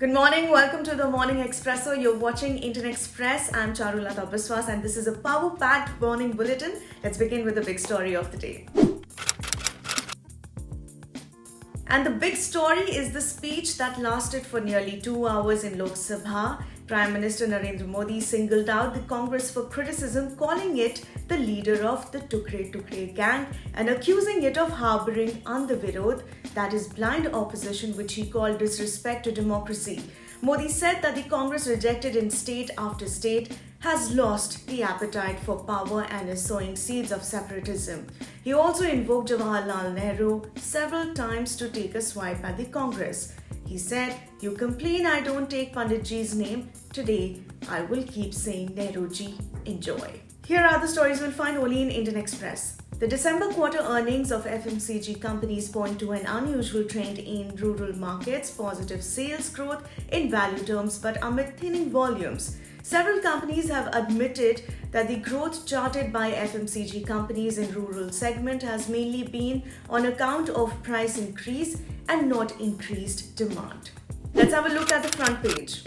Good morning, welcome to the Morning Expresso. You're watching Indian Express. I'm Charulata Biswas and this is a power-packed morning bulletin. Let's begin with the big story of the day. And the big story is the speech that lasted for nearly 2 hours in Lok Sabha. Prime Minister Narendra Modi singled out the Congress for criticism, calling it the leader of the Tukde-Tukde gang and accusing it of harboring Andhvirod, that is blind opposition, which he called disrespect to democracy. Modi said that the Congress, rejected in state after state, has lost the appetite for power and is sowing seeds of separatism. He also invoked Jawaharlal Nehru several times to take a swipe at the Congress. He said, "You complain I don't take Panditji's name. Today, I will keep saying Nehruji. Enjoy." Here are the stories we'll find only in Indian Express. The December quarter earnings of FMCG companies point to an unusual trend in rural markets, positive sales growth in value terms, but amid thinning volumes. Several companies have admitted that the growth charted by FMCG companies in rural segment has mainly been on account of price increase and not increased demand. Let's have a look at the front page.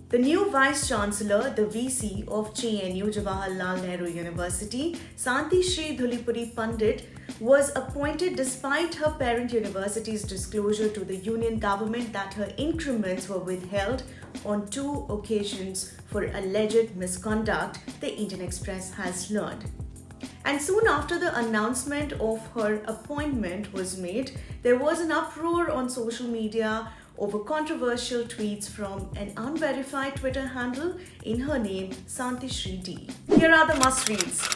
The new Vice Chancellor, the VC of CNU, Jawaharlal Nehru University, Santi Shri Dhulipuri Pandit, was appointed despite her parent university's disclosure to the union government that her increments were withheld on 2 occasions for alleged misconduct, the Indian Express has learned. And soon after the announcement of her appointment was made, there was an uproar on social media over controversial tweets from an unverified Twitter handle in her name, Santi Shri D. Here are the must-reads.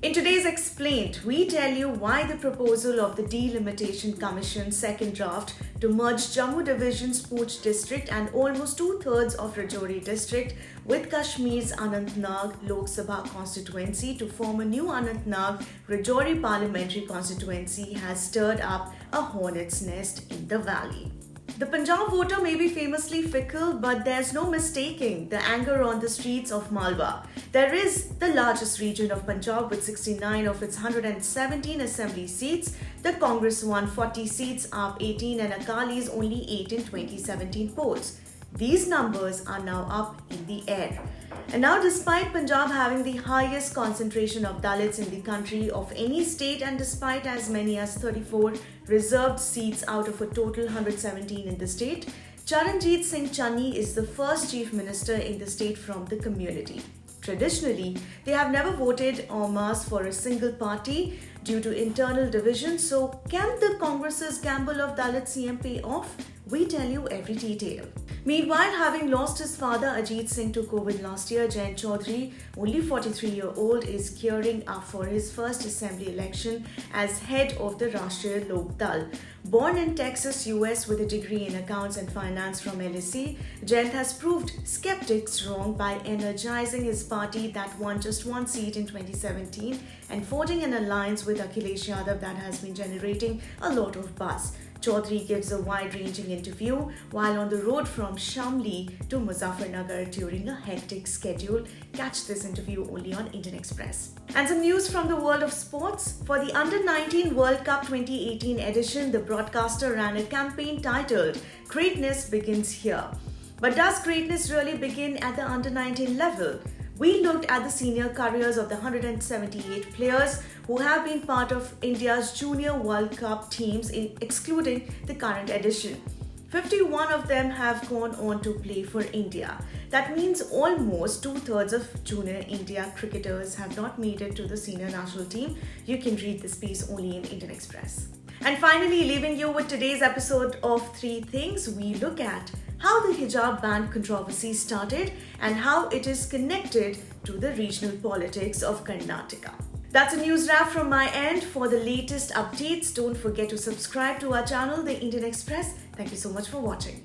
In today's Explained, we tell you why the proposal of the Delimitation Commission's second draft to merge Jammu Division's Poonch district and almost 2/3 of Rajouri district with Kashmir's Anantnag Lok Sabha constituency to form a new Anantnag Rajouri parliamentary constituency has stirred up a hornet's nest in the valley. The Punjab voter may be famously fickle, but there's no mistaking the anger on the streets of Malwa. There is the largest region of Punjab with 69 of its 117 assembly seats. The Congress won 40 seats, up 18, and Akalis only 8 in 2017 polls. These numbers are now up in the air. And now, despite Punjab having the highest concentration of Dalits in the country of any state, and despite as many as 34 reserved seats out of a total 117 in the state, Charanjit Singh Channi is the first chief minister in the state from the community. Traditionally, they have never voted en masse for a single party due to internal division. So, can the Congress's gamble of Dalit CM pay off? We tell you every detail. Meanwhile, having lost his father Ajit Singh to COVID last year, Jayant Chaudhary, only 43-year-old, is gearing up for his first assembly election as head of the Rashtriya Lok Dal. Born in Texas, US, with a degree in accounts and finance from LSE, Jayant has proved skeptics wrong by energizing his party that won just 1 seat in 2017 and forging an alliance with Akhilesh Yadav that has been generating a lot of buzz. Chaudhary gives a wide-ranging interview while on the road from Shamli to Muzaffarnagar during a hectic schedule. Catch this interview only on Indian Express. And some news from the world of sports. For the Under-19 World Cup 2018 edition, the broadcaster ran a campaign titled "Greatness Begins Here." But does greatness really begin at the Under-19 level? We looked at the senior careers of the 178 players who have been part of India's Junior World Cup teams, excluding the current edition. 51 of them have gone on to play for India. That means almost 2/3 of junior India cricketers have not made it to the senior national team. You can read this piece only in Indian Express. And finally, leaving you with today's episode of 3 Things, we look at how the hijab ban controversy started and how it is connected to the regional politics of Karnataka. That's a news wrap from my end. For the latest updates, don't forget to subscribe to our channel, The Indian Express. Thank you so much for watching.